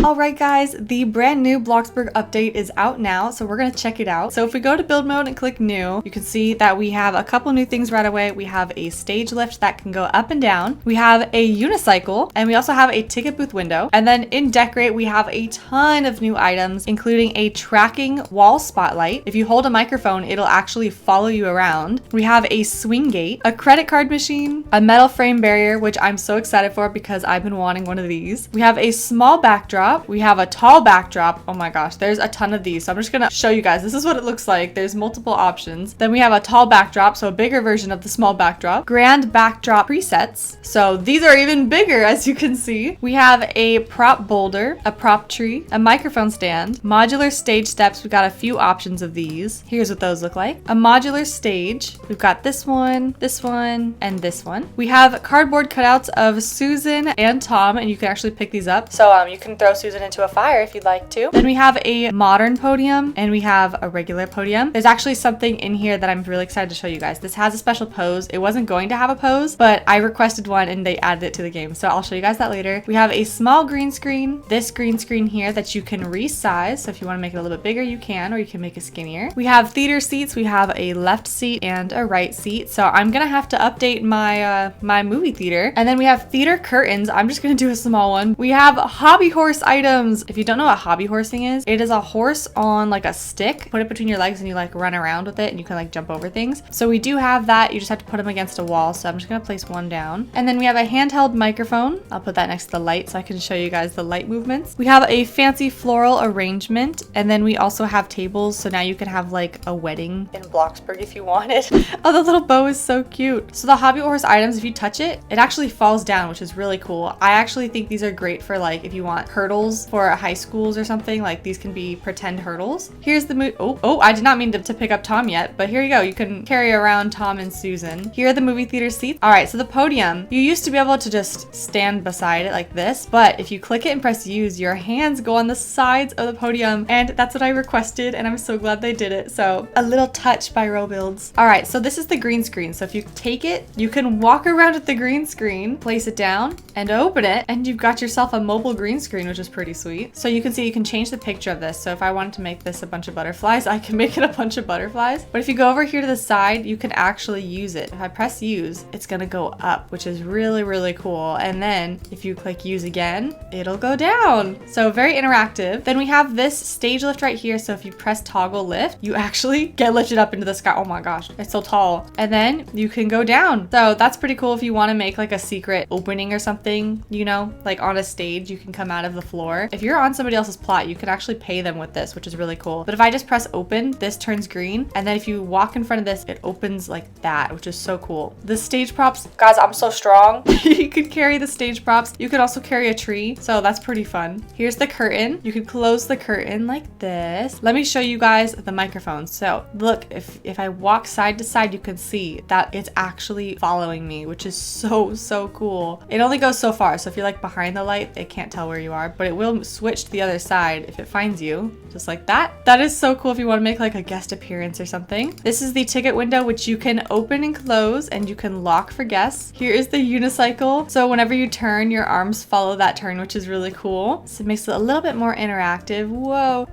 Alright guys, the brand new Bloxburg update is out now, so we're gonna check it out. So if we go to build mode and click new, you can see that we have a couple new things right away. We have a stage lift that can go up and down. We have a unicycle, and we also have a ticket booth window. And then in decorate, we have a ton of new items, including a tracking wall spotlight. If you hold a microphone, it'll actually follow you around. We have a swing gate, a credit card machine, a metal frame barrier, which I'm so excited for because I've been wanting one of these. We have a small backdrop. We have a tall backdrop. Oh my gosh, there's a ton of these. So I'm just gonna show you guys. This is what it looks like. There's multiple options. Then we have a tall backdrop, so a bigger version of the small backdrop. Grand backdrop presets. So these are even bigger, as you can see. We have a prop boulder, a prop tree, a microphone stand, modular stage steps. We've got a few options of these. Here's what those look like. A modular stage. We've got this one, and this one. We have cardboard cutouts of Susan and Tom, and you can actually pick these up. So you can throw Susan into a fire if you'd like to. Then we have a modern podium and we have a regular podium. There's actually something in here that I'm really excited to show you guys. This has a special pose. It wasn't going to have a pose, but I requested one and they added it to the game. So I'll show you guys that later. We have a small green screen, this green screen here that you can resize. So if you want to make it a little bit bigger, you can, or you can make it skinnier. We have theater seats. We have a left seat and a right seat. So I'm going to have to update my, my movie theater. And then we have theater curtains. I'm just going to do a small one. We have hobby horse items. If you don't know what hobby horsing is, it is a horse on like a stick. Put it between your legs and you like run around with it and you can like jump over things. So we do have that. You just have to put them against a wall. So I'm just gonna place one down. And then we have a handheld microphone. I'll put that next to the light so I can show you guys the light movements. We have a fancy floral arrangement. And then we also have tables. So now you can have like a wedding in Bloxburg if you wanted. Oh, the little bow is so cute. So the hobby horse items, if you touch it, it actually falls down, which is really cool. I actually think these are great for like if you want hurdles for high schools or something. Like these can be pretend hurdles. Here's the oh, I did not mean to pick up Tom yet, but here you go. You can carry around Tom and Susan. Here are the movie theater seats. All right, so the podium, you used to be able to just stand beside it like this, but if you click it and press use, your hands go on the sides of the podium, and that's what I requested, and I'm so glad they did it. So a little touch by Robuilds. All right, so this is the green screen. So if you take it, you can walk around with the green screen, place it down and open it, and you've got yourself a mobile green screen, which is pretty sweet. So you can see you can change the picture of this. So if I wanted to make this a bunch of butterflies, I can make it a bunch of butterflies. But if you go over here to the side, you can actually use it. If I press use, it's gonna go up, which is really, really cool. And then if you click use again, it'll go down. So very interactive. Then we have this stage lift right here. So if you press toggle lift, you actually get lifted up into the sky. Oh my gosh, it's so tall. And then you can go down. So that's pretty cool if you want to make like a secret opening or something, you know, like on a stage, you can come out of the floor. If you're on somebody else's plot, you can actually pay them with this, which is really cool. But if I just press open, this turns green. And then if you walk in front of this, it opens like that, which is so cool. The stage props, guys, I'm so strong. You could carry the stage props. You could also carry a tree. So that's pretty fun. Here's the curtain. You could close the curtain like this. Let me show you guys the microphone. So look, if I walk side to side, you can see that it's actually following me, which is so cool. It only goes so far. So if you're like behind the light, it can't tell where you are, but it will switch to the other side if it finds you, just like that. That is so cool if you want to make like a guest appearance or something. This is the ticket window, which you can open and close, and you can lock for guests. Here is the unicycle. So whenever you turn, your arms follow that turn, which is really cool. So it makes it a little bit more interactive. Whoa,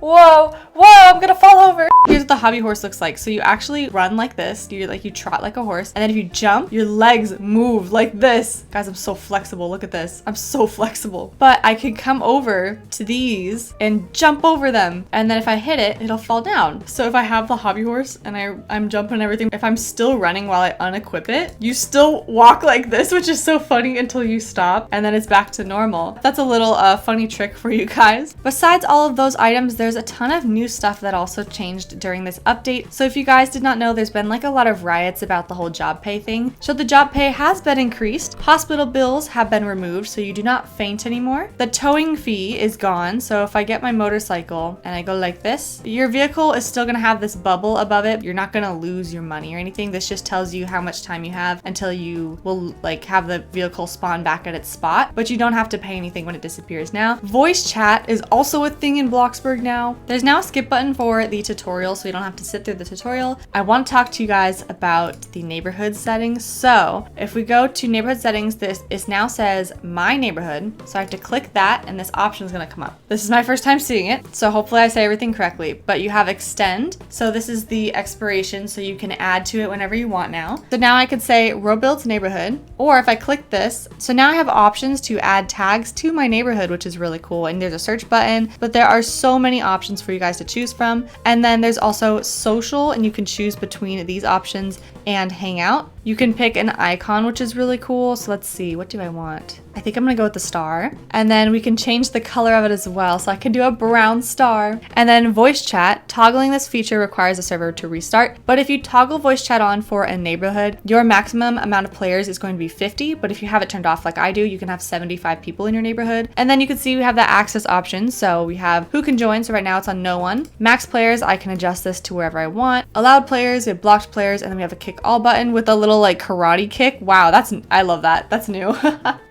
I'm gonna fall over. Here's what the hobby horse looks like. So you actually run like this. You trot like a horse, and then if you jump, your legs move like this. Guys, I'm so flexible. Look at this. I'm so flexible. But I can come over to these and jump over them, and then if I hit it, it'll fall down. So if I have the hobby horse and I'm jumping and everything, if I'm still running while I unequip it, you still walk like this, which is so funny until you stop, and then it's back to normal. That's a little funny trick for you guys. Besides all of those items, there's a ton of new stuff that also changed during this update. So if you guys did not know, there's been like a lot of riots about the whole job pay thing. So the job pay has been increased. Hospital bills have been removed, so you do not faint anymore. The towing fee is gone. So if I get my motorcycle and I go like this, your vehicle is still gonna have this bubble above it. You're not gonna lose your money or anything. This just tells you how much time you have until you will like have the vehicle spawn back at its spot, but you don't have to pay anything when it disappears now. Voice chat is also a thing in Bloxburg now. There's now a skip button for the tutorial tutorial so you don't have to sit through the tutorial. I want to talk to you guys about the neighborhood settings. So if we go to neighborhood settings, this now says my neighborhood. So I have to click that and this option is going to come up. This is my first time seeing it, so hopefully I say everything correctly. But you have extend. So this is the expiration, so you can add to it whenever you want now. So now I could say Robuilds neighborhood, or if I click this, so now I have options to add tags to my neighborhood, which is really cool. And there's a search button, but there are so many options for you guys to choose from. And then there's also social, and you can choose between these options and hangout. You can pick an icon, which is really cool. So let's see, what do I want? I think I'm gonna go with the star. And then we can change the color of it as well. So I can do a brown star. And then voice chat, toggling this feature requires the server to restart. But if you toggle voice chat on for a neighborhood, your maximum amount of players is going to be 50. But if you have it turned off like I do, you can have 75 people in your neighborhood. And then you can see we have the access options. So we have who can join. So right now it's on no one. Max players, I can adjust this to wherever I want. Allowed players, we have blocked players, and then we have a kick all button with a little like karate kick. Wow, I love that. That's new.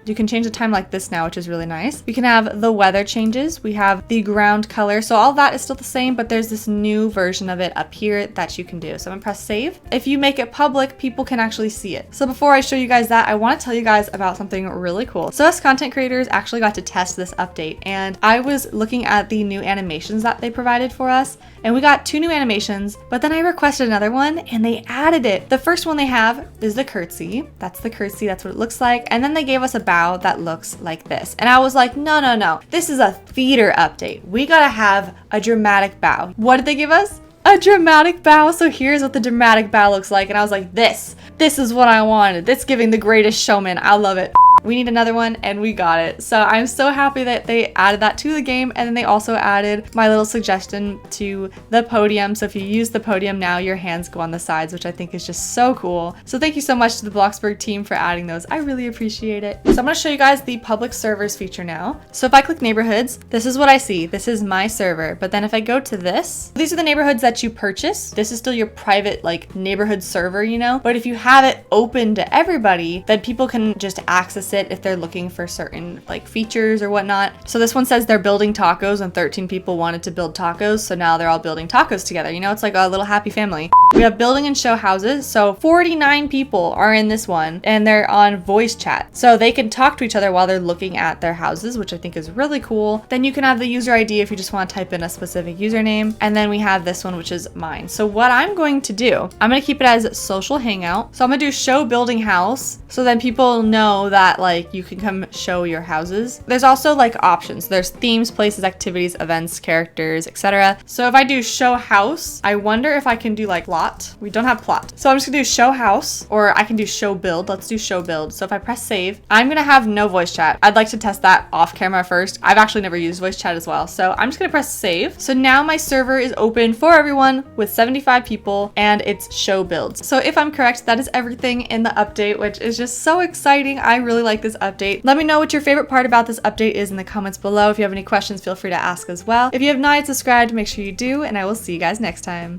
You can change the time like this now, which is really nice. We can have the weather changes. We have the ground color. So all that is still the same, but there's this new version of it up here that you can do. So I'm gonna press save. If you make it public, people can actually see it. So before I show you guys that, I want to tell you guys about something really cool. So us content creators actually got to test this update, and I was looking at the new animations that they provided for us, and we got 2 new animations, but then I requested another one and they added it. The first one they have is the curtsy. That's the curtsy, that's what it looks like. And then they gave us a bow that looks like this. And I was like, no. This is a theater update. We gotta have a dramatic bow. What did they give us? A dramatic bow. So here's what the dramatic bow looks like. And I was like, this is what I wanted. This giving the greatest showman. I love it. We need another one and we got it. So I'm so happy that they added that to the game. And then they also added my little suggestion to the podium. So if you use the podium now, your hands go on the sides, which I think is just so cool. So thank you so much to the Bloxburg team for adding those. I really appreciate it. So I'm gonna show you guys the public servers feature now. So if I click neighborhoods, this is what I see. This is my server. But then if I go to this, these are the neighborhoods that you purchase. This is still your private like neighborhood server, you know? But if you have it open to everybody, then people can just access it if they're looking for certain like features or whatnot. So this one says they're building tacos and 13 people wanted to build tacos. So now they're all building tacos together. You know, it's like a little happy family. We have building and show houses. So 49 people are in this one and they're on voice chat. So they can talk to each other while they're looking at their houses, which I think is really cool. Then you can have the user ID if you just want to type in a specific username. And then we have this one, which is mine. So what I'm going to do, I'm going to keep it as social hangout. So I'm going to do show building house. So then people know that like you can come show your houses. There's also like options. There's themes, places, activities, events, characters, etc. So if I do show house, I wonder if I can do like plot. We don't have plot. So I'm just gonna do show house, or I can do show build. Let's do show build. So if I press save, I'm gonna have no voice chat. I'd like to test that off camera first. I've actually never used voice chat as well. So I'm just gonna press save. So now my server is open for everyone with 75 people and it's show builds. So if I'm correct, that is everything in the update, which is just so exciting. I really like this update. Let me know what your favorite part about this update is in the comments below. If you have any questions, feel free to ask as well. If you have not yet subscribed, make sure you do, and I will see you guys next time.